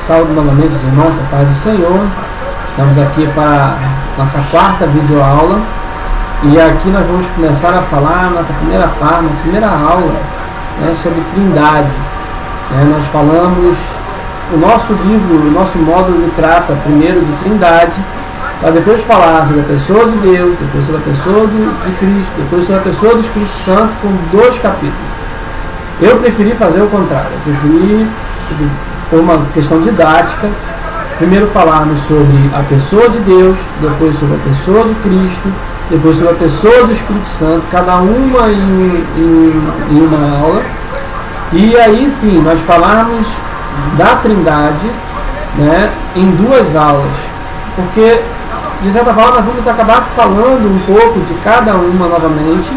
Saúdo novamente os irmãos da paz do Senhor. Estamos aqui para nossa quarta videoaula e aqui nós vamos começar a falar nossa primeira parte, nossa primeira aula, né, sobre Trindade. Nós falamos, o nosso livro, o nosso módulo trata primeiro de Trindade, para depois falar sobre a pessoa de Deus, depois sobre a pessoa de Cristo, depois sobre a pessoa do Espírito Santo, com 2 capítulos. Eu preferi fazer o contrário, eu preferi, por uma questão didática, primeiro falarmos sobre a pessoa de Deus, depois sobre a pessoa de Cristo, depois sobre a pessoa do Espírito Santo, cada uma em uma aula, e aí sim, nós falarmos da Trindade, né, em 2 aulas, porque de certa forma nós vamos acabar falando um pouco de cada uma novamente,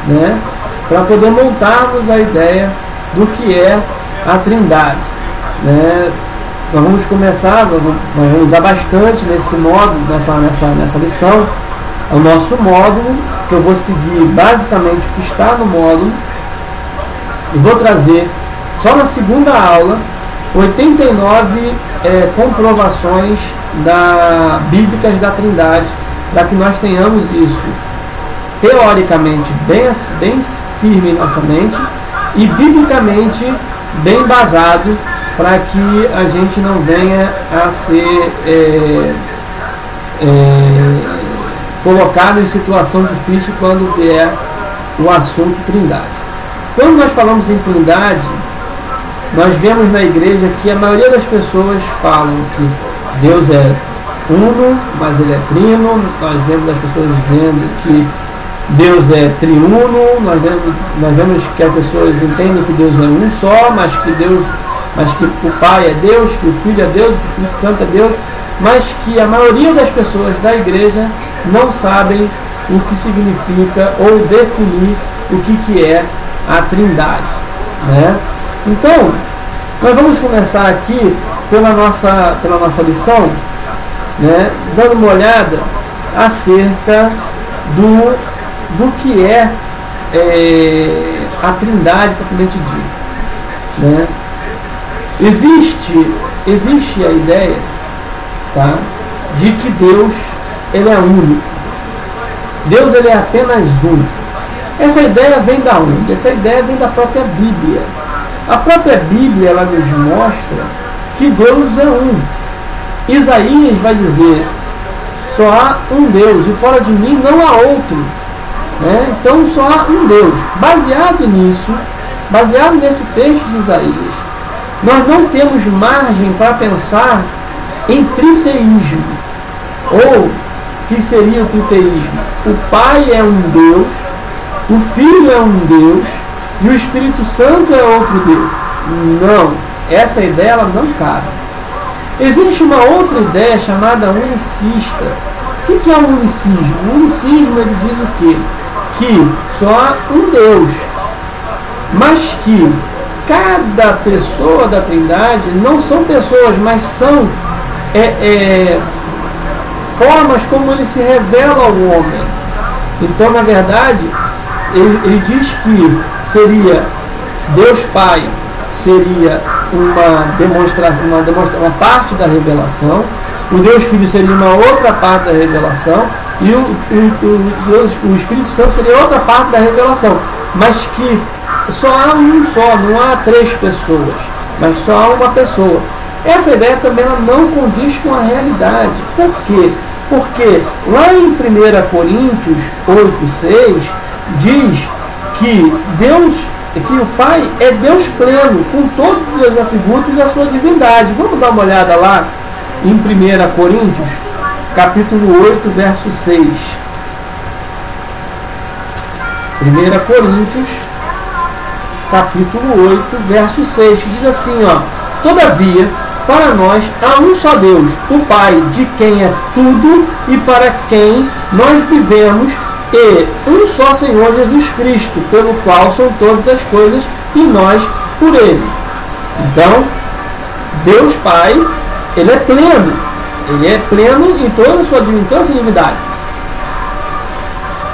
né, para poder montarmos a ideia do que é a Trindade, né. Nós vamos começar, nós vamos usar bastante nesse módulo, nessa lição, o nosso módulo, que eu vou seguir basicamente o que está no módulo, e vou trazer só na segunda aula 89 comprovações bíblicas da Trindade, para que nós tenhamos isso teoricamente bem firme em nossa mente e biblicamente bem embasado, para que a gente não venha a ser colocado em situação difícil quando vier o assunto Trindade. Quando nós falamos em Trindade, nós vemos na igreja que a maioria das pessoas falam que Deus é uno, mas ele é trino. Nós vemos as pessoas dizendo que Deus é triuno. Nós vemos que as pessoas entendem que Deus é um só, mas que o Pai é Deus, que o Filho é Deus, que o Espírito Santo é Deus, mas que a maioria das pessoas da igreja não sabem o que significa ou definir o que é a Trindade, né? Então, nós vamos começar aqui pela nossa lição, né, dando uma olhada acerca do que é a Trindade propriamente dita, né? Existe a ideia, tá, de que Deus ele é único. Deus ele é apenas único. Essa ideia vem da onde? Essa ideia vem da própria Bíblia. A própria Bíblia ela nos mostra que Deus é um. Isaías vai dizer: só há um Deus e fora de mim não há outro, né? Então só há um Deus. Baseado nisso, baseado nesse texto de Isaías, nós não temos margem para pensar em triteísmo. Ou que seria o triteísmo? O Pai é um Deus, o Filho é um Deus e o Espírito Santo é outro Deus. Não, essa ideia ela não cabe. Existe uma outra ideia chamada unicista. O que é o unicismo? O unicismo ele diz o quê? Que só há um Deus, mas que cada pessoa da Trindade não são pessoas, mas são formas como ele se revela ao homem. Então, na verdade, ele diz que seria Deus Pai, seria uma parte da revelação, o Deus Filho seria uma outra parte da revelação, e o Espírito Santo seria outra parte da revelação, mas que só há um só, não há 3 pessoas, mas só há uma pessoa. Essa ideia também ela não condiz com a realidade. Por quê? Porque lá em 1 Coríntios 8:6 diz que o Pai é Deus pleno, com todos os atributos da sua divindade. Vamos dar uma olhada lá em 1 Coríntios, capítulo 8, verso 6. 1 Coríntios, capítulo 8, verso 6, que diz assim, ó: todavia, para nós há um só Deus, o Pai, de quem é tudo e para quem nós vivemos, e um só Senhor Jesus Cristo, pelo qual são todas as coisas e nós por Ele. Então, Deus Pai, Ele é pleno em toda a sua divindade.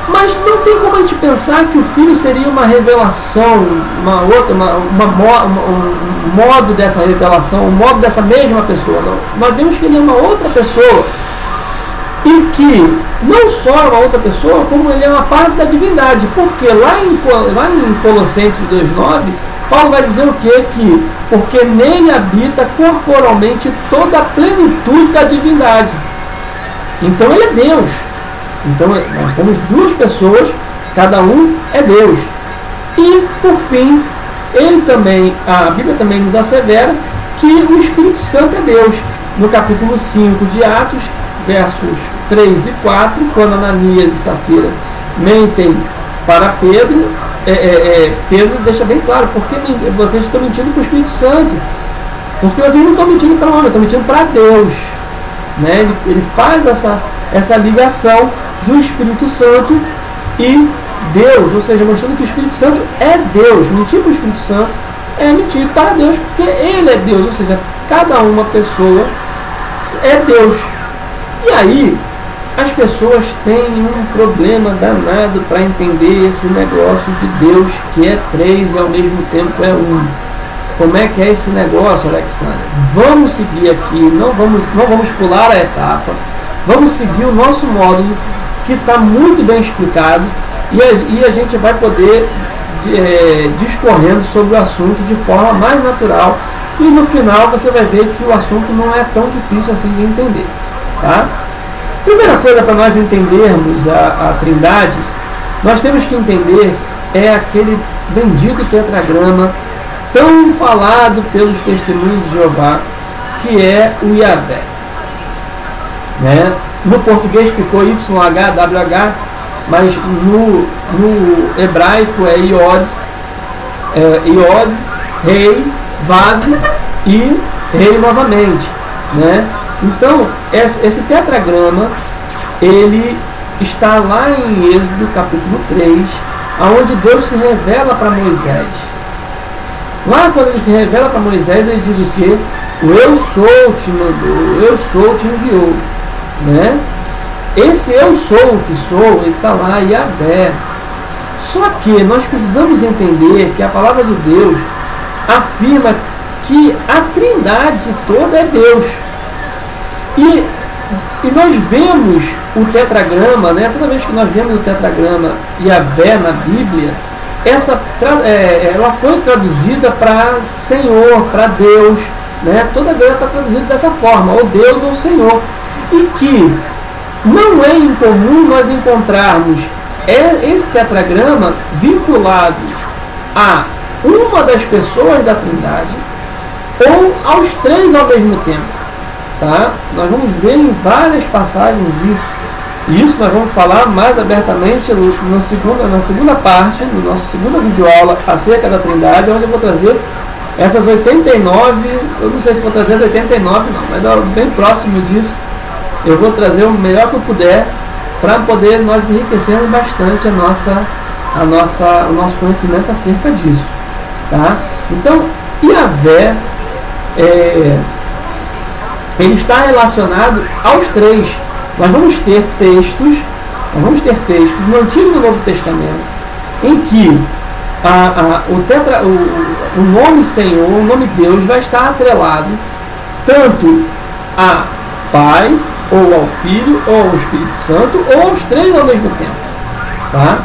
Mas não tem como a gente pensar que o Filho seria uma revelação, um modo dessa revelação, um modo dessa mesma pessoa. Não. Nós vemos que ele é uma outra pessoa. E que não só é uma outra pessoa, como ele é uma parte da divindade. Porque lá em Colossenses 2,9, Paulo vai dizer o quê? Que porque nele habita corporalmente toda a plenitude da divindade. Então ele é Deus. Então nós temos duas pessoas, cada um é Deus. E por fim, a Bíblia também nos assevera que o Espírito Santo é Deus. No capítulo 5 de Atos, versos 3 e 4, quando Ananias e Safira mentem para Pedro, Pedro deixa bem claro, porque vocês estão mentindo para o Espírito Santo, porque vocês não estão mentindo para o homem, estão mentindo para Deus, né? Ele faz essa ligação do Espírito Santo e Deus, ou seja, mostrando que o Espírito Santo é Deus. Mentir para o Espírito Santo é mentir para Deus, porque ele é Deus, ou seja, cada uma pessoa é Deus. E aí as pessoas têm um problema danado para entender esse negócio de Deus que é três e ao mesmo tempo é um. Como é que é esse negócio, Alexandre? Vamos seguir aqui, não vamos pular a etapa, vamos seguir o nosso módulo que está muito bem explicado e a gente vai poder discorrendo sobre o assunto de forma mais natural e no final você vai ver que o assunto não é tão difícil assim de entender, tá? Primeira coisa para nós entendermos a Trindade, nós temos que entender aquele bendito tetragrama tão falado pelos testemunhos de Jeová, que é o Yahvé, né? No português ficou YHWH, mas no hebraico é Iod, Rei, Vav e Rei novamente, né? Então, esse tetragrama, ele está lá em Êxodo capítulo 3, onde Deus se revela para Moisés. Lá quando ele se revela para Moisés, ele diz o quê? O eu sou te mandou, eu sou te enviou, né? Esse eu sou o que sou, ele está lá, Yahvé. Só que nós precisamos entender que a palavra de Deus afirma que a Trindade toda é Deus. E nós vemos o tetragrama, né? Toda vez que nós vemos o tetragrama Yahvé na Bíblia, ela foi traduzida para Senhor, para Deus, né? Toda vez ela está traduzida dessa forma, ou Deus ou Senhor. E que não é incomum nós encontrarmos esse tetragrama vinculado a uma das pessoas da Trindade ou aos três ao mesmo tempo. Tá? Nós vamos ver em várias passagens isso. E isso nós vamos falar mais abertamente na segunda parte, no nosso segunda videoaula acerca da Trindade, onde eu vou trazer essas 89, eu não sei se vou trazer as 89 não, mas bem próximo disso, eu vou trazer o melhor que eu puder para poder nós enriquecermos bastante o nosso conhecimento acerca disso. Tá? Então, Yahvé ele está relacionado aos três. Nós vamos ter textos no Antigo e no Novo Testamento em que o nome Senhor, o nome Deus vai estar atrelado tanto a Pai, ou ao Filho, ou ao Espírito Santo, ou aos três ao mesmo tempo. Tá?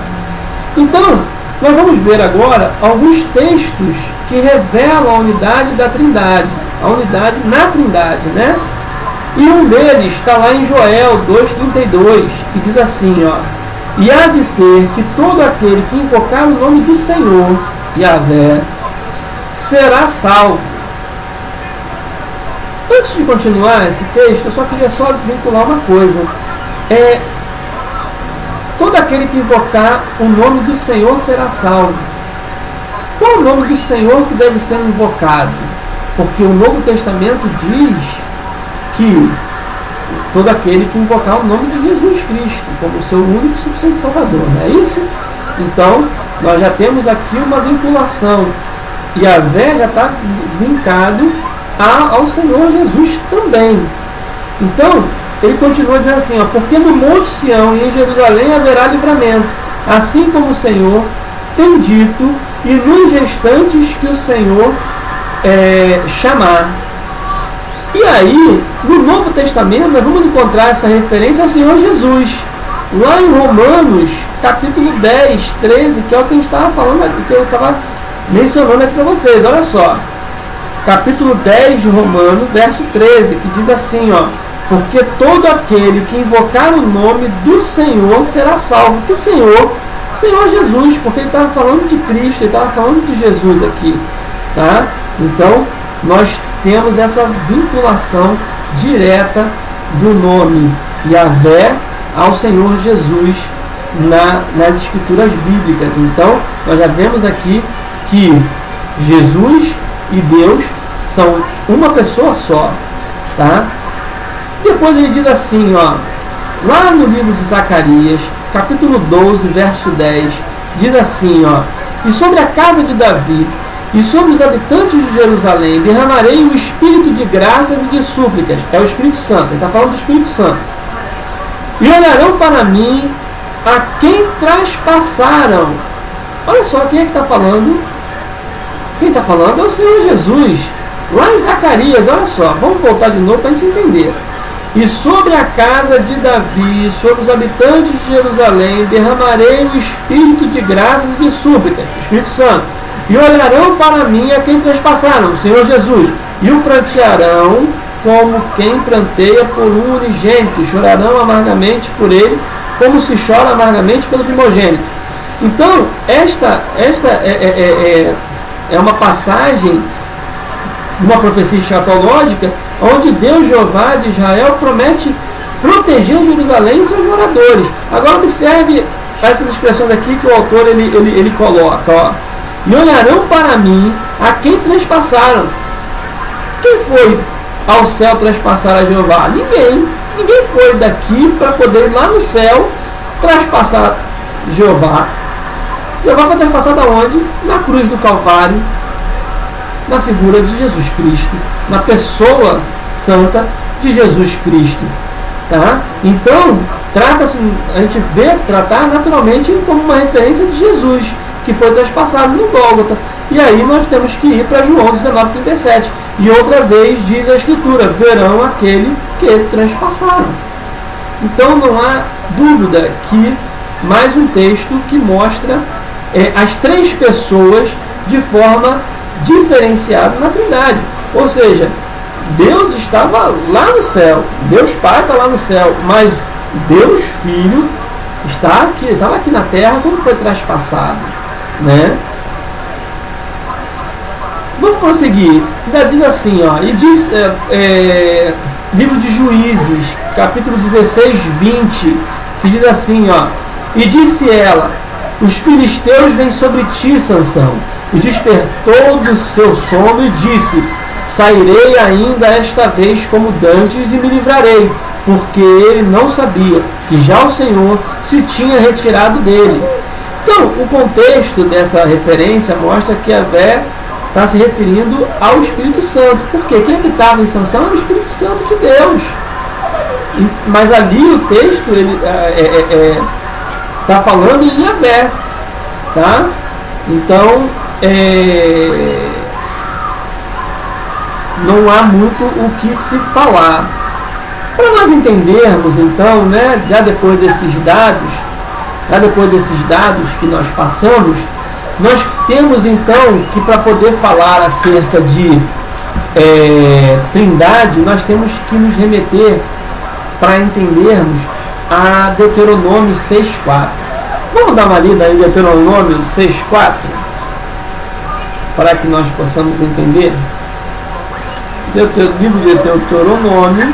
Então, nós vamos ver agora alguns textos que revelam a unidade da Trindade, a unidade na Trindade, né? E um deles está lá em Joel 2,32, que diz assim, ó: e há de ser que todo aquele que invocar o nome do Senhor, Yahvé, será salvo. Antes de continuar esse texto, eu só queria vincular uma coisa. Todo aquele que invocar o nome do Senhor será salvo. Qual é o nome do Senhor que deve ser invocado? Porque o Novo Testamento diz que todo aquele que invocar o nome de Jesus Cristo como seu único e suficiente Salvador, não é isso? Então, nós já temos aqui uma vinculação. Yahvé já está vincado ao Senhor Jesus também. Então, ele continua dizendo assim, ó, porque no Monte Sião e em Jerusalém haverá livramento, assim como o Senhor tem dito, e nos restantes que o Senhor chamar. E aí, no Novo Testamento, nós vamos encontrar essa referência ao Senhor Jesus. Lá em Romanos, capítulo 10, 13, que é o que a gente estava falando aqui, que eu estava mencionando aqui para vocês. Olha só. Capítulo 10 de Romanos, verso 13, que diz assim, ó, porque todo aquele que invocar o nome do Senhor será salvo. Que Senhor Jesus, porque ele estava falando de Cristo, ele estava falando de Jesus aqui, tá? Então, nós temos essa vinculação direta do nome Yahvé ao Senhor Jesus nas escrituras bíblicas. Então, nós já vemos aqui que Jesus e Deus são uma pessoa só, tá? Depois ele diz assim, ó, lá no livro de Zacarias, capítulo 12, verso 10, diz assim, ó, e sobre a casa de Davi e sobre os habitantes de Jerusalém derramarei o Espírito de graças e de súplicas, é o Espírito Santo, ele está falando do Espírito Santo, e olharão para mim a quem traspassaram. Olha só quem é que está falando. Quem está falando é o Senhor Jesus. Lá em Zacarias, olha só, vamos voltar de novo para a gente entender. E sobre a casa de Davi, sobre os habitantes de Jerusalém, derramarei o Espírito de graça e de súplicas, o Espírito Santo. E olharão para mim a quem traspassaram, o Senhor Jesus, e o prantearão como quem pranteia por um unigênito, chorarão amargamente por ele, como se chora amargamente pelo primogênito. Então, esta é uma passagem de uma profecia escatológica, onde Deus, Jeová de Israel, promete proteger Jerusalém e seus moradores. Agora observe essas expressões aqui que o autor ele coloca, ó. E olharão para mim a quem traspassaram. Quem foi ao céu traspassar a Jeová? Ninguém foi daqui para poder ir lá no céu traspassar Jeová. Jeová foi traspassado aonde? Na cruz do Calvário, na figura de Jesus Cristo, na pessoa santa de Jesus Cristo, tá? Então, trata-se, a gente vê tratar naturalmente como uma referência de Jesus, que foi traspassado no Gólgota. E aí nós temos que ir para João 19:37. E outra vez diz a Escritura, verão aquele que transpassaram. Então não há dúvida que mais um texto que mostra as três pessoas de forma diferenciada na Trindade. Ou seja, Deus estava lá no céu, Deus Pai está lá no céu, mas Deus Filho estava aqui na terra quando foi traspassado, né? Vamos prosseguir. Ainda diz assim, ó, e diz livro de Juízes, capítulo 16, 20, que diz assim, ó, e disse ela, os filisteus vêm sobre ti, Sansão, e despertou do seu sono e disse, sairei ainda esta vez como dantes e me livrarei, porque ele não sabia que já o Senhor se tinha retirado dele. Então, o contexto dessa referência mostra que Yahvé está se referindo ao Espírito Santo, porque quem habitava em Sansão era o Espírito Santo de Deus. Mas ali o texto está falando em Yahvé, tá? Então, não há muito o que se falar. Para nós entendermos, então, né, já depois desses dados que nós passamos, nós temos então que, para poder falar acerca de Trindade, nós temos que nos remeter para entendermos a Deuteronômio 6,4. Vamos dar uma lida em Deuteronômio 6,4 para que nós possamos entender. Livro de Deuteronômio,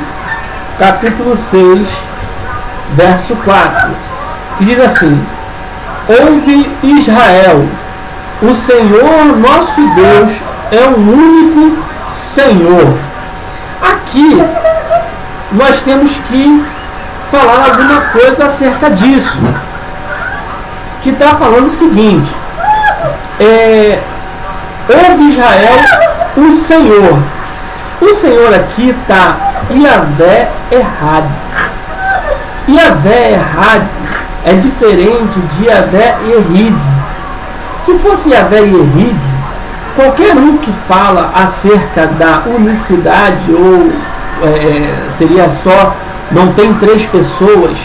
capítulo 6, verso 4, que diz assim: ouve, Israel, o Senhor nosso Deus é um único Senhor. Aqui nós temos que falar alguma coisa acerca disso, que está falando o seguinte: ouve, Israel, o Senhor. O Senhor aqui está Yahvé Errad. Yavé Errad é diferente de Yavé Errid. Se fosse Yavé Errid, qualquer um que fala acerca da unicidade, ou seria só, não tem três pessoas,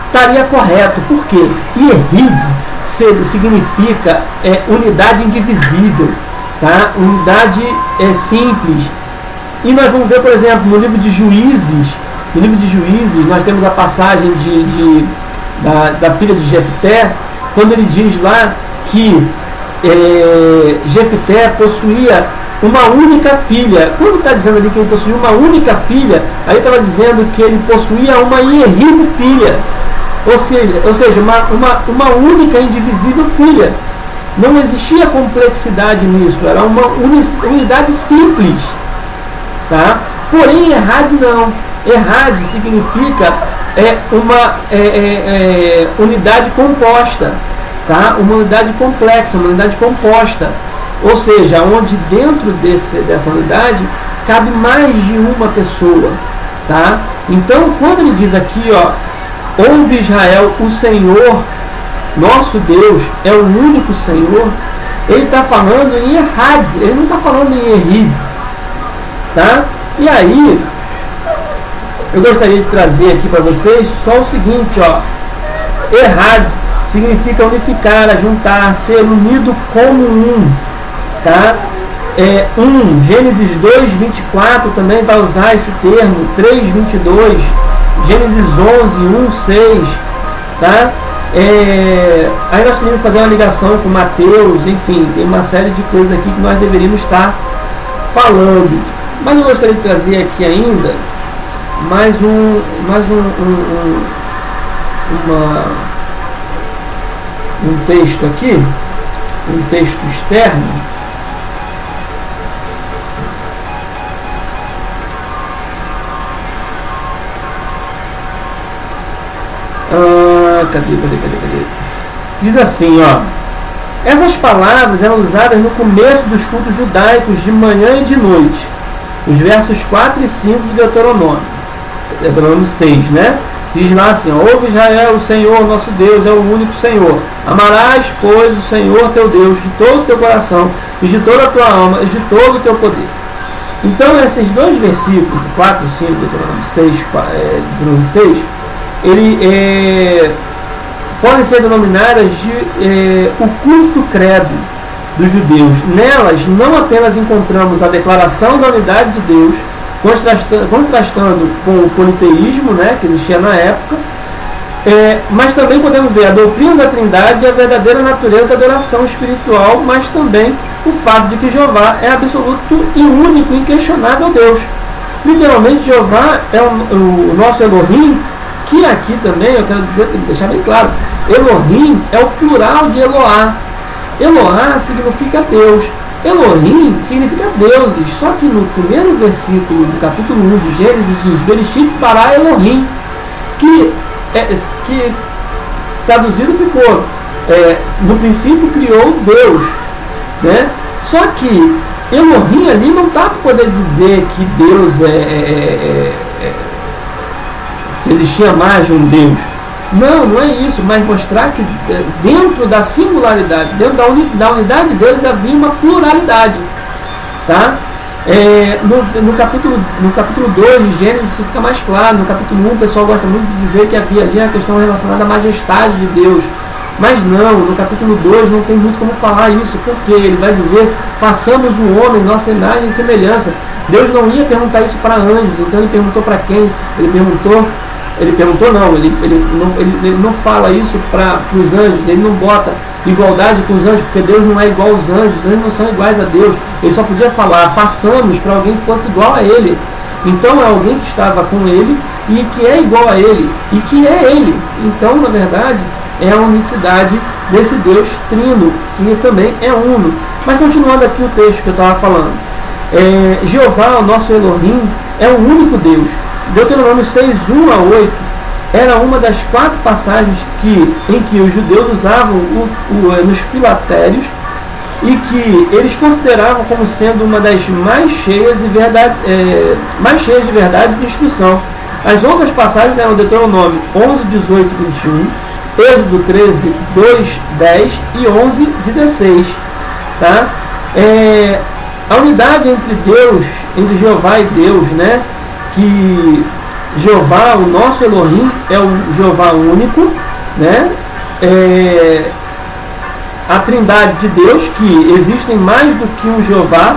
estaria correto. Por quê? Errid significa unidade indivisível, tá? Unidade simples. E nós vamos ver, por exemplo, no livro de Juízes, nós temos a passagem da filha de Jefté, quando ele diz lá que Jefté possuía uma única filha. Quando está dizendo ali que ele possuía uma única filha, aí estava dizendo que ele possuía uma Errid filha, ou seja, uma única indivisível filha. Não existia complexidade nisso, era uma unidade simples, tá? Porém, Errad não. Errad significa uma unidade composta, tá? Uma unidade complexa, uma unidade composta, ou seja, onde dentro dessa unidade cabe mais de uma pessoa, tá? Então, quando ele diz aqui, ó, ouve Israel, o Senhor nosso Deus é o único Senhor, ele está falando em Errad, ele não está falando em Errid, tá? E aí eu gostaria de trazer aqui para vocês só o seguinte, ó. Errad significa unificar, ajuntar, ser unido como um, tá? Gênesis 2:24 também vai usar esse termo, 3:22, Gênesis 11:1-6, tá? Aí nós temos que fazer uma ligação com Mateus, enfim, tem uma série de coisas aqui que nós deveríamos estar falando. Mas eu gostaria de trazer aqui ainda mais um texto aqui, um texto externo. Cadê? Diz assim, ó. Essas palavras eram usadas no começo dos cultos judaicos de manhã e de noite. Os versos 4 e 5 de Deuteronômio 6, né? Diz lá assim, ó, ouve Israel, o Senhor nosso Deus é o único Senhor. Amarás, pois, o Senhor teu Deus de todo o teu coração, e de toda a tua alma, e de todo o teu poder. Então, esses dois versículos, 4 e 5 de Deuteronômio 6, podem ser denominadas de o culto credo dos judeus. Nelas não apenas encontramos a declaração da unidade de Deus, contrastando com o politeísmo, né, que existia na época, mas também podemos ver a doutrina da Trindade e a verdadeira natureza da adoração espiritual, mas também o fato de que Jeová é absoluto e único, inquestionável Deus. Literalmente, Jeová é o nosso Elohim, que aqui também eu quero deixar bem claro, Elohim é o plural de Eloá. Eloá significa Deus. Elohim significa deuses. Só que no primeiro versículo do capítulo 1 de Gênesis diz Bereshit bara Elohim, que traduzido ficou no princípio criou Deus, né? Só que Elohim ali não está para poder dizer que Deus que existia mais de um Deus. Não é isso, mas mostrar que dentro da singularidade, dentro da unidade deles havia uma pluralidade, tá? No capítulo 2 de Gênesis isso fica mais claro. No capítulo 1 o pessoal gosta muito de dizer que havia ali a questão relacionada à majestade de Deus, mas não, no capítulo 2 não tem muito como falar isso, porque ele vai dizer, façamos o homem nossa imagem e semelhança. Deus não ia perguntar isso para anjos, então ele perguntou para quem? Ele não fala isso para os anjos, ele não bota igualdade com os anjos, porque Deus não é igual aos anjos não são iguais a Deus. Ele só podia falar, façamos para alguém que fosse igual a ele. Então é alguém que estava com ele e que é igual a ele e que é ele. Então, na verdade, é a unicidade desse Deus trino, que também é uno. Mas continuando aqui o texto que eu estava falando, Jeová, o nosso Elohim, é o único Deus. Deuteronômio 6:1-8 era uma das 4 passagens em que os judeus usavam nos filatérios e que eles consideravam como sendo uma das mais cheias de verdade de instrução. As outras passagens eram Deuteronômio 11, 18, 21, Êxodo 13, 2, 10 e 11, 16. Tá? A unidade entre Deus, entre Jeová e Deus, né? Que Jeová, o nosso Elohim, é o Jeová único, né? A trindade de Deus, que existem mais do que um Jeová,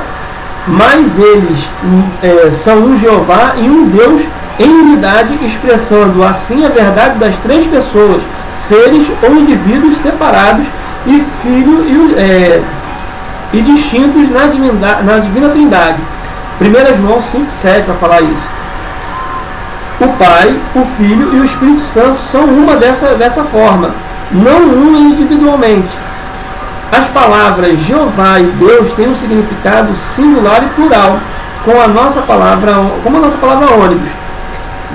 mas eles são um Jeová e um Deus em unidade, expressando assim a verdade das três pessoas, seres ou indivíduos separados e e distintos na divina trindade. 1 João 5,7 vai falar isso. O Pai, o Filho e o Espírito Santo são uma dessa forma, não um individualmente. As palavras Jeová e Deus têm um significado singular e plural, como a nossa palavra ônibus.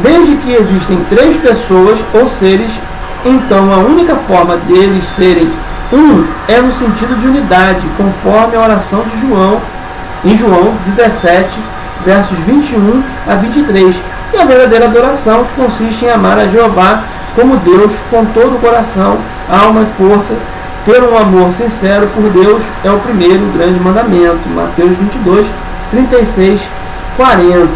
Desde que existem três pessoas ou seres, então a única forma deles serem um é no sentido de unidade, conforme a oração de João, em João 17, versos 21 a 23. E a verdadeira adoração consiste em amar a Jeová como Deus com todo o coração, alma e força. Ter um amor sincero por Deus é o primeiro grande mandamento. Mateus 22, 36, 40.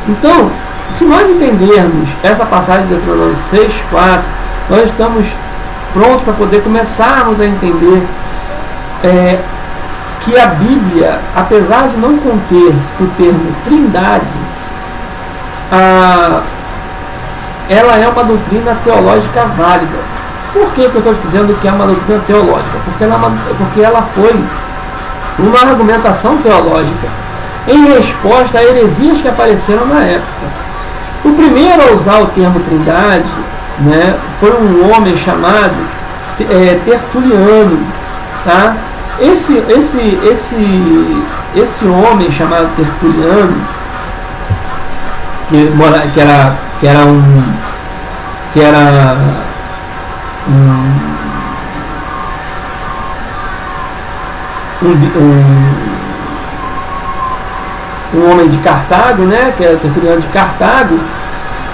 Então, se nós entendermos essa passagem de Deuteronômio 6, 4, nós estamos prontos para poder começarmos a entender que a Bíblia, apesar de não conter o termo trindade, ela é uma doutrina teológica válida. Por que eu estou dizendo que é uma doutrina teológica? Porque ela foi uma argumentação teológica em resposta a heresias que apareceram na época. O primeiro a usar o termo trindade, né, foi um homem chamado Tertuliano. Tá? Esse homem chamado Tertuliano, que era um homem de Cartago, né, que era Tertuliano de Cartago,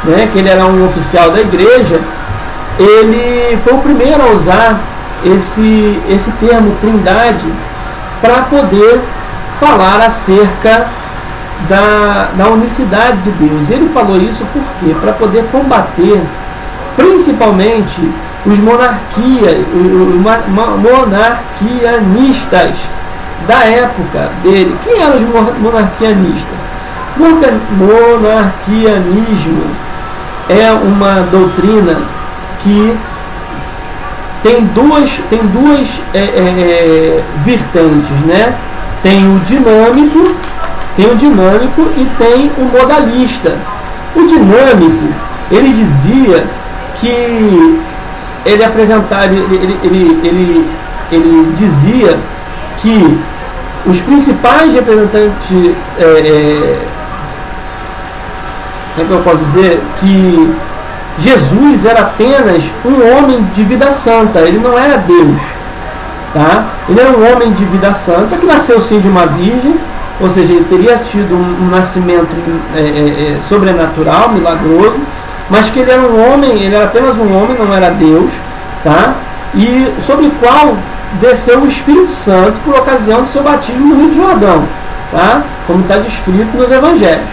né, que ele era um oficial da igreja. Ele foi o primeiro a usar esse termo trindade para poder falar acerca da unicidade de Deus. Ele falou isso por quê? Para poder combater principalmente os monarquianistas da época dele. Quem eram os monarquianistas? Monarquianismo é uma doutrina que tem duas vertentes, né? Tem o dinâmico e tem o modalista. O dinâmico, ele dizia que ele dizia que os principais representantes, como é que eu posso dizer, que Jesus era apenas um homem de vida santa, ele não era Deus, tá? Ele era um homem de vida santa que nasceu sim de uma virgem, ou seja, ele teria tido um nascimento sobrenatural, milagroso, mas que ele era um homem, ele era apenas um homem, não era Deus, tá? E sobre o qual desceu o Espírito Santo por ocasião do seu batismo no Rio de Jordão, tá? Como está descrito nos Evangelhos,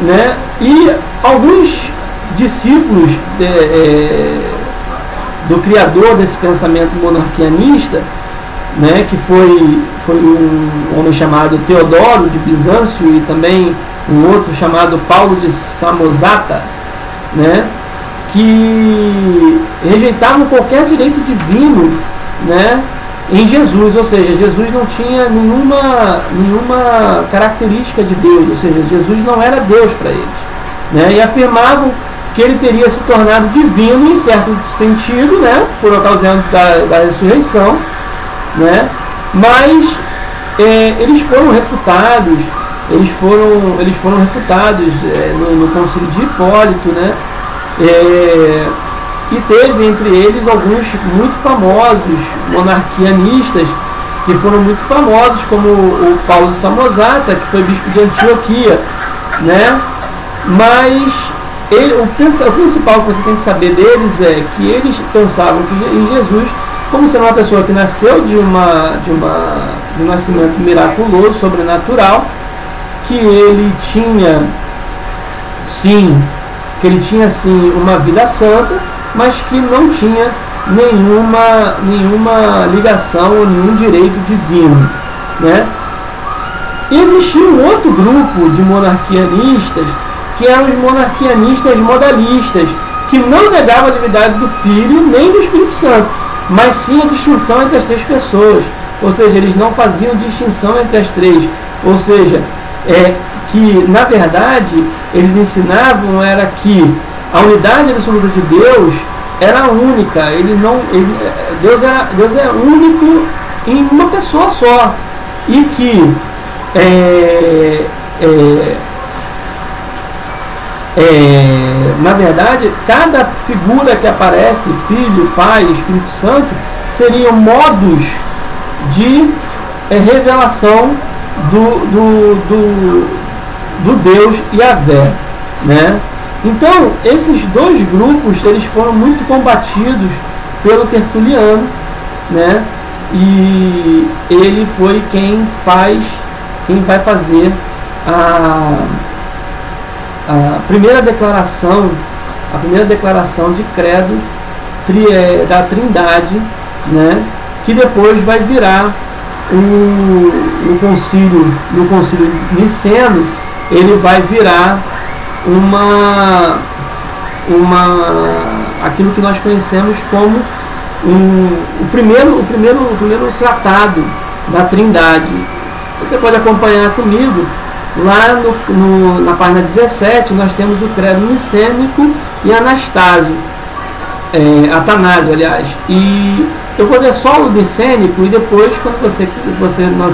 né? E alguns discípulos do criador desse pensamento monarquianista, né, que foi um homem chamado Teodoro de Bizâncio e também um outro chamado Paulo de Samosata, né, que rejeitavam qualquer direito divino, né, em Jesus, ou seja, Jesus não tinha nenhuma característica de Deus, ou seja, Jesus não era Deus para eles, né, e afirmavam que ele teria se tornado divino em certo sentido, né, por ocasião da ressurreição, né, mas eles foram refutados, no concílio de Hipólito, né, e teve entre eles alguns muito famosos monarquianistas que foram muito famosos, como o Paulo de Samosata, que foi bispo de Antioquia, né, mas o principal que você tem que saber deles é que eles pensavam que em Jesus como sendo uma pessoa que nasceu de um nascimento miraculoso, sobrenatural, que ele tinha sim uma vida santa, mas que não tinha nenhuma ligação ou nenhum direito divino, né? Existia um outro grupo de monarquianistas, que eram os monarquianistas modalistas, que não negavam a divindade do Filho nem do Espírito Santo, mas sim a distinção entre as três pessoas. Ou seja, eles não faziam distinção entre as três. Ou seja, que na verdade eles ensinavam era que a unidade absoluta de Deus era única. Deus é único em uma pessoa só, e que na verdade, cada figura que aparece, Filho, Pai, Espírito Santo, seriam modos de revelação do Deus Yahvé, né? Então, esses dois grupos eles foram muito combatidos pelo Tertuliano, né? E ele foi quem vai fazer a primeira declaração de credo da Trindade, né? Que depois vai virar no concílio niceno, ele vai virar aquilo que nós conhecemos como o primeiro tratado da Trindade. Você pode acompanhar comigo. Lá na página 17 nós temos o credo nicênico e Atanásio, aliás. E eu vou ler só o nicênico e depois, quando você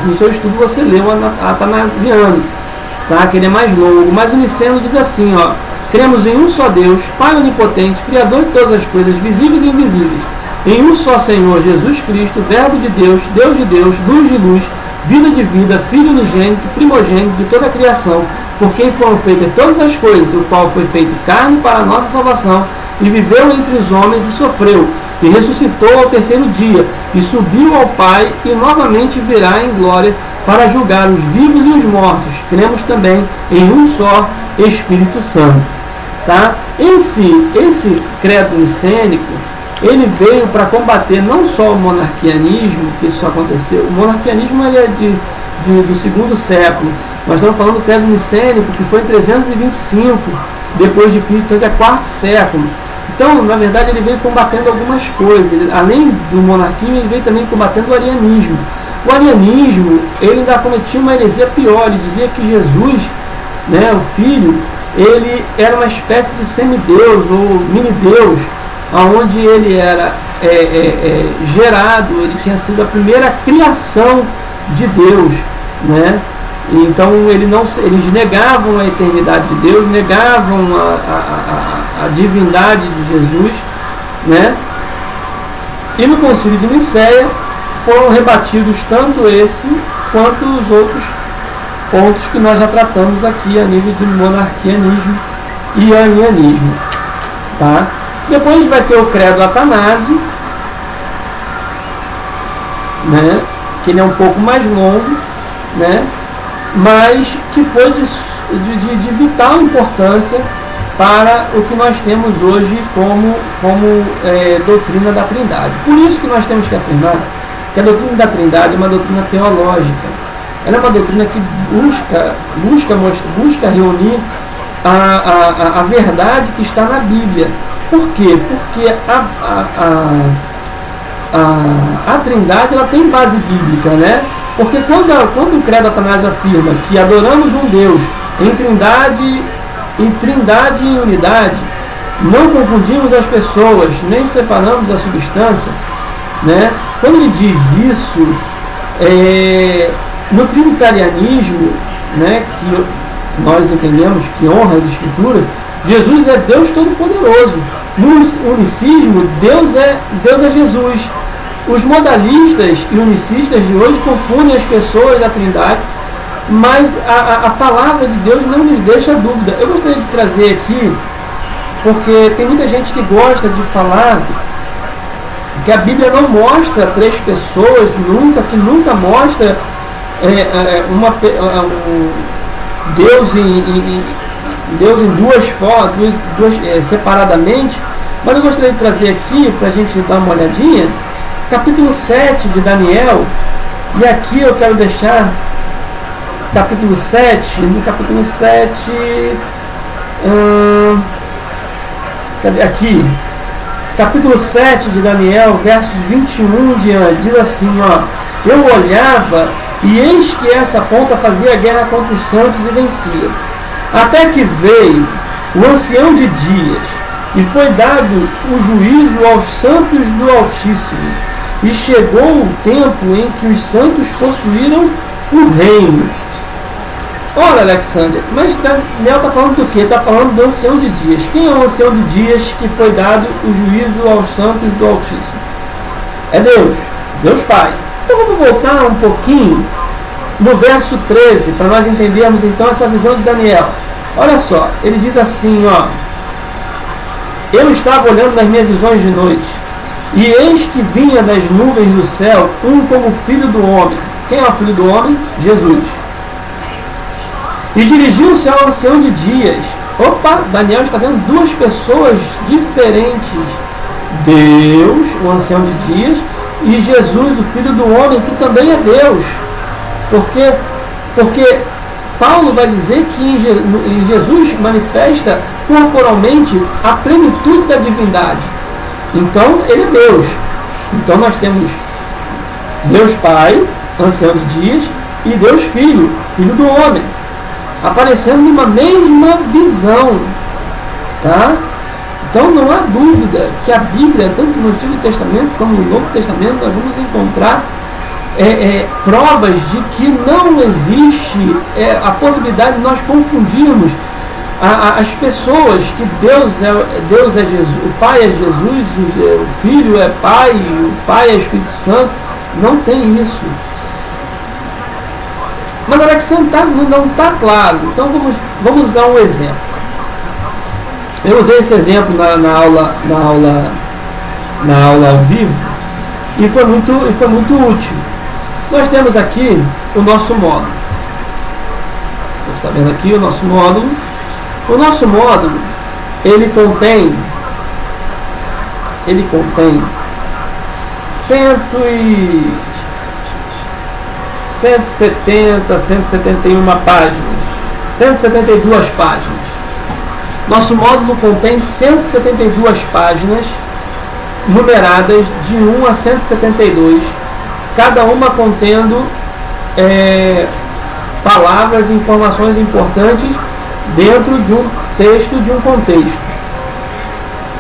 no seu estudo, você lê o atanasiano, tá? Que ele é mais longo. Mas o niceno diz assim, ó: cremos em um só Deus, Pai onipotente, Criador de todas as coisas, visíveis e invisíveis, em um só Senhor Jesus Cristo, Verbo de Deus, Deus de Deus, luz de luz, vida de vida, Filho unigênito, primogênito de toda a criação, por quem foram feitas todas as coisas, o qual foi feito carne para a nossa salvação, e viveu entre os homens e sofreu, e ressuscitou ao terceiro dia, e subiu ao Pai, e novamente virá em glória para julgar os vivos e os mortos. Cremos também em um só Espírito Santo. Tá? Esse credo nicênico, ele veio para combater não só o monarquianismo, que isso aconteceu. O monarquianismo ele é do segundo século. Nós estamos falando do credo nicênico, que foi em 325 depois de Cristo, então é quarto século. Então, na verdade, ele veio combatendo algumas coisas. Além do monarquismo, ele veio também combatendo o arianismo. O arianismo, ele ainda cometia uma heresia pior. Ele dizia que Jesus, né, o Filho, ele era uma espécie de semideus ou mini-deus, onde ele era gerado, ele tinha sido a primeira criação de Deus, né? Então eles negavam a eternidade de Deus, negavam a divindade de Jesus, né? E no Concílio de Nicéia foram rebatidos tanto esse quanto os outros pontos que nós já tratamos aqui a nível de monarquianismo e arianismo, tá? Depois vai ter o credo Atanásio, né, que ele é um pouco mais longo, né, mas que foi de vital importância para o que nós temos hoje como doutrina da Trindade. Por isso que nós temos que afirmar que a doutrina da Trindade é uma doutrina teológica. Ela é uma doutrina que busca reunir a verdade que está na Bíblia. Por quê? Porque a Trindade ela tem base bíblica, né? Porque quando o credo Atanásio afirma que adoramos um Deus em Trindade e em unidade, não confundimos as pessoas, nem separamos a substância, né? Quando ele diz isso, no trinitarianismo, né, que nós entendemos que honra as Escrituras, Jesus é Deus Todo-Poderoso. No unicismo, Deus é Jesus. Os modalistas e unicistas de hoje confundem as pessoas da Trindade, mas a palavra de Deus não lhes deixa dúvida. Eu gostaria de trazer aqui porque tem muita gente que gosta de falar que a Bíblia não mostra três pessoas, que nunca mostra Deus em duas formas, separadamente. Mas eu gostaria de trazer aqui, para a gente dar uma olhadinha, capítulo 7 de Daniel, e aqui eu quero deixar capítulo 7, no capítulo 7, cadê? Aqui, capítulo 7 de Daniel, versos 21 em diante, diz assim, ó: eu olhava, e eis que essa ponta fazia guerra contra os santos e vencia. Até que veio o ancião de dias, e foi dado o juízo aos santos do Altíssimo, e chegou o tempo em que os santos possuíram o reino. Ora, Alexander, mas Daniel está falando do quê? Está falando do ancião de dias. Quem é o ancião de dias que foi dado o juízo aos santos do Altíssimo? É Deus, Deus Pai. Então vamos voltar um pouquinho no verso 13, para nós entendermos então essa visão de Daniel. Olha só, ele diz assim, ó: eu estava olhando nas minhas visões de noite, e eis que vinha das nuvens do céu um como filho do homem. Quem é o filho do homem? Jesus. E dirigiu-se ao ancião de dias. Opa, Daniel está vendo duas pessoas diferentes. Deus, o ancião de dias, e Jesus, o filho do homem, que também é Deus. Porque Paulo vai dizer que em Jesus manifesta corporalmente a plenitude da divindade. Então, ele é Deus. Então, nós temos Deus Pai, ancião de dias, e Deus Filho, filho do homem, aparecendo numa mesma visão, tá? Então não há dúvida que a Bíblia, tanto no Antigo Testamento como no Novo Testamento, nós vamos encontrar provas de que não existe a possibilidade de nós confundirmos as pessoas, que Deus é Jesus, o Pai é Jesus, o Filho é Pai, o Pai é Espírito Santo. Não tem isso. Mas Alexandre não está claro. Então vamos usar um exemplo. Eu usei esse exemplo na aula ao vivo e foi muito útil. Nós temos aqui o nosso módulo. Você está vendo aqui o nosso módulo. O nosso módulo, ele contém 171 páginas, 172 páginas. Nosso módulo contém 172 páginas, numeradas de 1 a 172, cada uma contendo palavras e informações importantes dentro de um texto, de um contexto.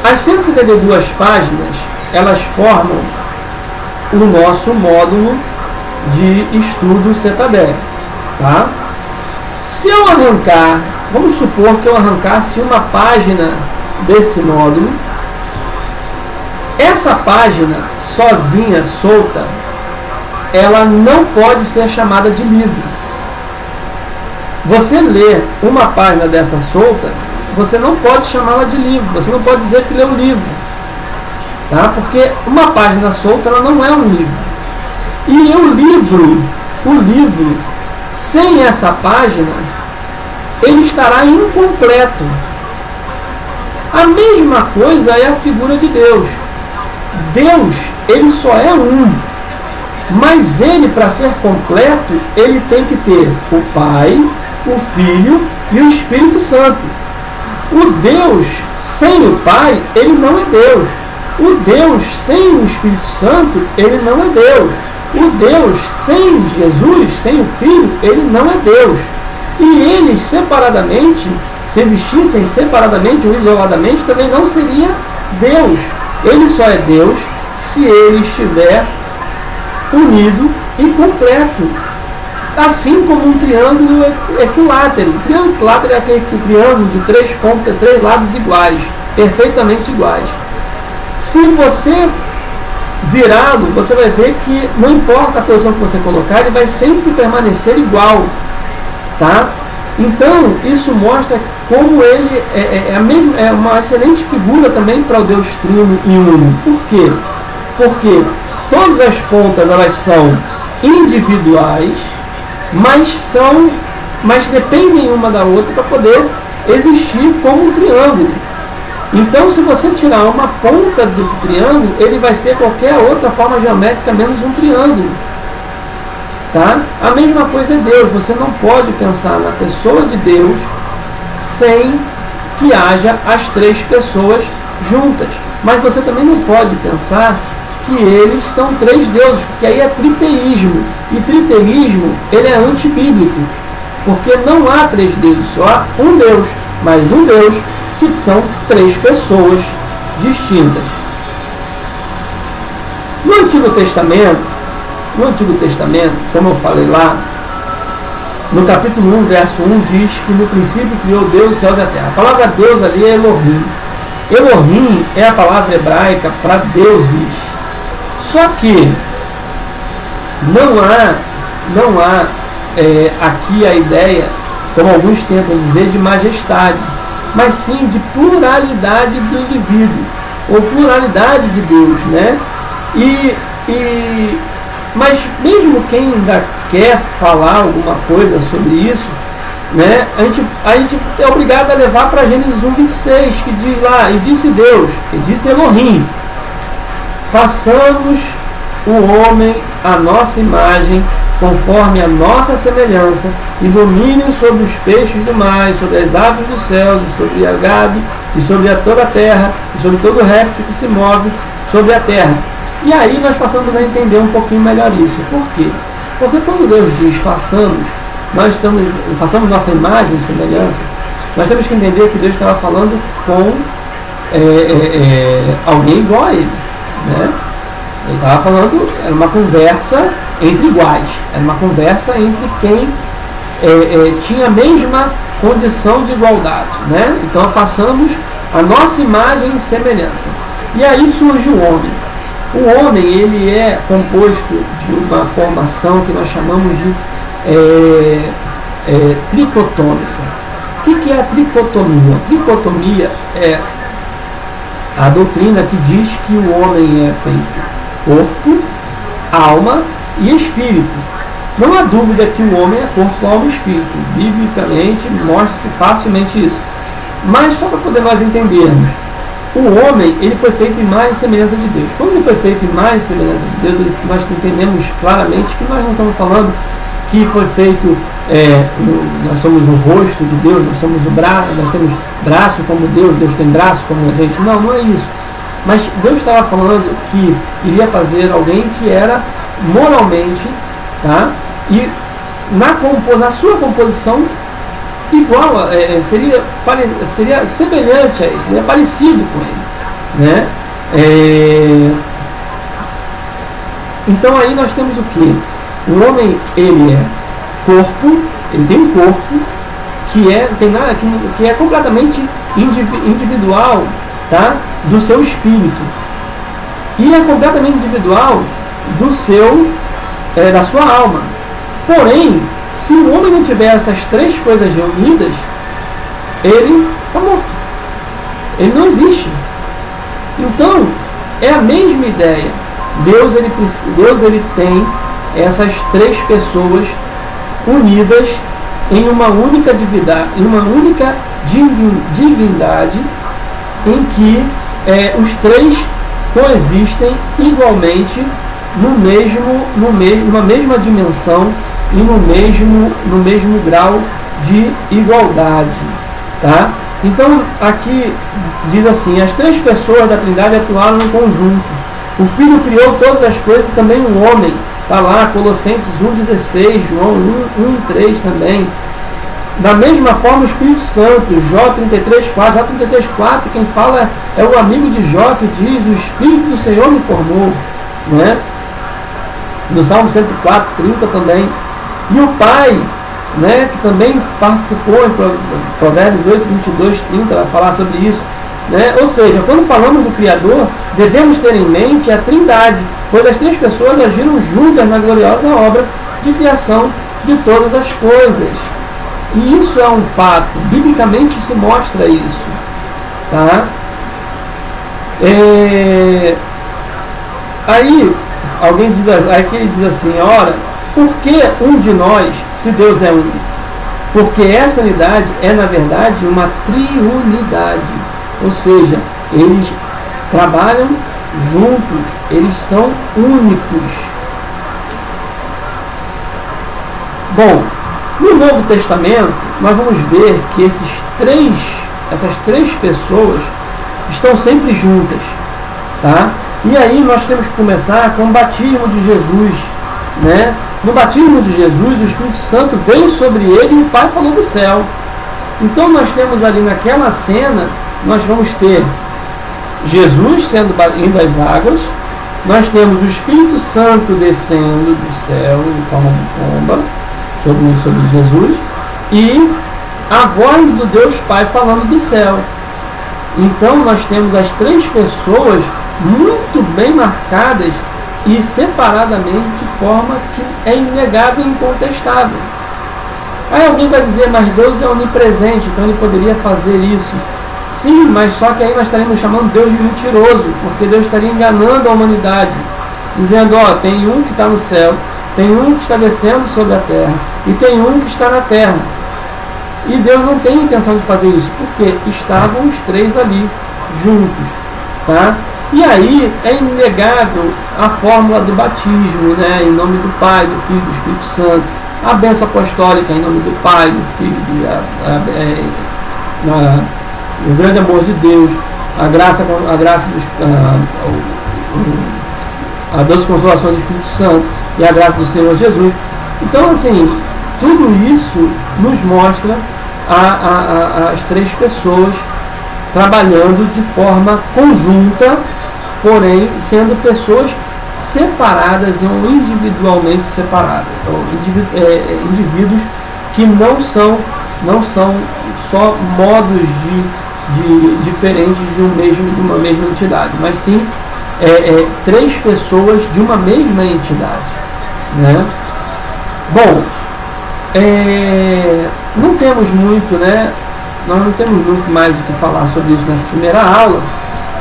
As 172 páginas, elas formam o nosso módulo de estudo Cetadel, tá? Se eu arrancar, vamos supor que eu arrancasse uma página desse módulo, essa página sozinha, solta, ela não pode ser chamada de livro. Você lê uma página dessa solta, você não pode chamá-la de livro, você não pode dizer que lê um livro, tá? Porque uma página solta, ela não é um livro. E o livro, sem essa página, ele estará incompleto. A mesma coisa é a figura de Deus. Deus, ele só é um, mas ele, para ser completo, ele tem que ter o Pai, o Filho e o Espírito Santo. O Deus sem o Pai, ele não é Deus. O Deus sem o Espírito Santo, ele não é Deus. O Deus sem Jesus, sem o Filho, ele não é Deus. E eles separadamente, se existissem separadamente ou isoladamente, também não seria Deus. Ele só é Deus se ele estiver unido e completo. Assim como um triângulo equilátero. O triângulo equilátero é aquele triângulo de três pontas, três lados iguais, perfeitamente iguais. Se você virá-lo, você vai ver que não importa a posição que você colocar, ele vai sempre permanecer igual, tá? Então, isso mostra como ele é uma excelente figura também para o Deus Trino e Uno. Por quê? Porque todas as pontas elas são individuais, mas dependem uma da outra para poder existir como um triângulo. Então, se você tirar uma ponta desse triângulo, ele vai ser qualquer outra forma geométrica menos um triângulo. Tá? A mesma coisa é Deus. Você não pode pensar na pessoa de Deus sem que haja as três pessoas juntas. Mas você também não pode pensar que eles são três deuses, porque aí é triteísmo. E triteísmo, ele é antibíblico, porque não há três deuses, só há um Deus, mas um Deus que são três pessoas distintas. No Antigo Testamento, como eu falei lá, no capítulo 1, verso 1, diz que no princípio criou Deus os céus e a terra. A palavra Deus ali é Elohim. Elohim é a palavra hebraica para deuses. Só que não há aqui a ideia, como alguns tentam dizer, de majestade, mas sim de pluralidade do indivíduo, ou pluralidade de Deus, né? Mas mesmo quem ainda quer falar alguma coisa sobre isso, né, a gente é obrigado a levar para Gênesis 1:26, que diz lá, e disse Deus, e disse Elohim, façamos o homem à nossa imagem, conforme a nossa semelhança, e dominem sobre os peixes do mar, sobre as aves dos céus, e sobre o gado, e sobre toda a terra, e sobre todo réptil que se move sobre a terra. E aí nós passamos a entender um pouquinho melhor isso. Por quê? Porque quando Deus diz façamos nossa imagem e semelhança, nós temos que entender que Deus estava falando com alguém igual a ele, né? Ele estava falando, era uma conversa entre iguais, era uma conversa entre quem tinha a mesma condição de igualdade, né? Então façamos a nossa imagem e semelhança. E aí surge o homem. O homem, ele é composto de uma formação que nós chamamos de tricotômica. O que é a tricotomia? A tricotomia é a doutrina que diz que o homem é feito corpo, alma e espírito. Não há dúvida que o homem é corpo, alma e espírito. Biblicamente mostra-se facilmente isso. Mas só para poder nós entendermos, o homem, ele foi feito em imagem e semelhança de Deus. Quando ele foi feito em imagem e semelhança de Deus, nós entendemos claramente que nós não estamos falando que foi feito, nós somos o rosto de Deus, nós somos o braço, nós temos braço como Deus, Deus tem braço como a gente. Não, não é isso. Mas Deus estava falando que iria fazer alguém que era moralmente, tá? E na sua composição igual, seria semelhante a ele, seria parecido com ele, né? Então aí nós temos o que? O homem, ele é corpo, ele tem um corpo que é completamente individual, tá? Do seu espírito, e é completamente individual da sua alma. Porém, se o homem não tiver essas três coisas reunidas, ele está morto. Ele não existe. Então, é a mesma ideia. Deus ele tem essas três pessoas unidas em uma única divindade, em que os três coexistem igualmente numa mesma dimensão e no mesmo grau de igualdade, tá? Então aqui diz assim: as três pessoas da Trindade atuaram em conjunto. O Filho criou todas as coisas, e também o homem. Está lá, Colossenses 1,16, João 1,3 também. Da mesma forma, o Espírito Santo, Jó 33,4. Jó 33,4, quem fala é o amigo de Jó, que diz: o Espírito do Senhor me formou, né? No Salmo 104,30 também. E o Pai, né, que também participou em Provérbios 8,22,30, vai falar sobre isso, né? Ou seja, quando falamos do Criador, devemos ter em mente a Trindade, pois as três pessoas agiram juntas na gloriosa obra de criação de todas as coisas. E isso é um fato, biblicamente se mostra isso, tá? Aí alguém diz, aqui ele diz assim, ora, por que um de nós, se Deus é único? Porque essa unidade é, na verdade, uma triunidade, ou seja, eles trabalham juntos, eles são únicos. Bom, no Novo Testamento, nós vamos ver que essas três pessoas estão sempre juntas, tá? E aí nós temos que começar com o batismo de Jesus, né? No batismo de Jesus, o Espírito Santo veio sobre ele e o Pai falou do céu. Então nós temos ali naquela cena, nós vamos ter Jesus indo às águas, nós temos o Espírito Santo descendo do céu em forma de pomba sobre Jesus e a voz do Deus Pai falando do céu. Então nós temos as três pessoas muito bem marcadas e separadamente de forma que é inegável e incontestável. Aí alguém vai dizer, mas Deus é onipresente, então ele poderia fazer isso. Sim, mas só que aí nós estaremos chamando Deus de mentiroso, porque Deus estaria enganando a humanidade, dizendo, ó, tem um que está no céu, tem um que está descendo sobre a terra, e tem um que está na terra. E Deus não tem intenção de fazer isso, porque estavam os três ali, juntos, tá? E aí é inegável a fórmula do batismo, né? Em nome do Pai, do Filho e do Espírito Santo, a bênção apostólica em nome do Pai, do Filho, o grande amor de Deus, a doce consolação do Espírito Santo e a graça do Senhor Jesus. Então, assim, tudo isso nos mostra as três pessoas trabalhando de forma conjunta, porém sendo pessoas separadas ou individualmente separadas, ou indivíduos que não são só modos diferentes de uma mesma entidade, mas sim três pessoas de uma mesma entidade, né? Bom, não temos muito, né? Nós não temos muito mais o que falar sobre isso nessa primeira aula,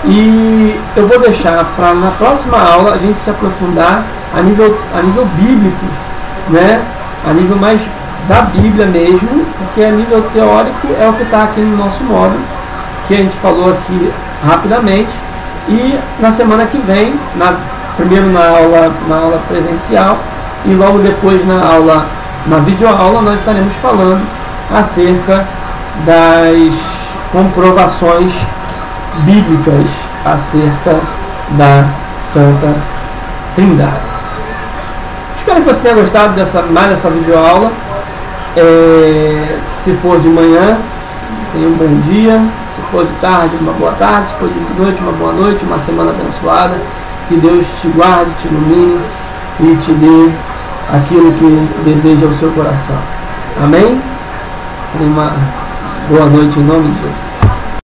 e eu vou deixar para na próxima aula a gente se aprofundar a nível bíblico, né? A nível mais da Bíblia mesmo, porque a nível teórico é o que está aqui no nosso módulo, que a gente falou aqui rapidamente, e na semana que vem, primeiro na aula presencial e logo depois na videoaula, nós estaremos falando acerca das comprovações bíblicas acerca da Santa Trindade. Espero que você tenha gostado mais dessa videoaula. Se for de manhã, tenha um bom dia. Se for de tarde, uma boa tarde. Se for de noite, uma boa noite. Uma semana abençoada. Que Deus te guarde, te ilumine e te dê aquilo que deseja o seu coração. Amém? Tenha uma boa noite em nome de Jesus.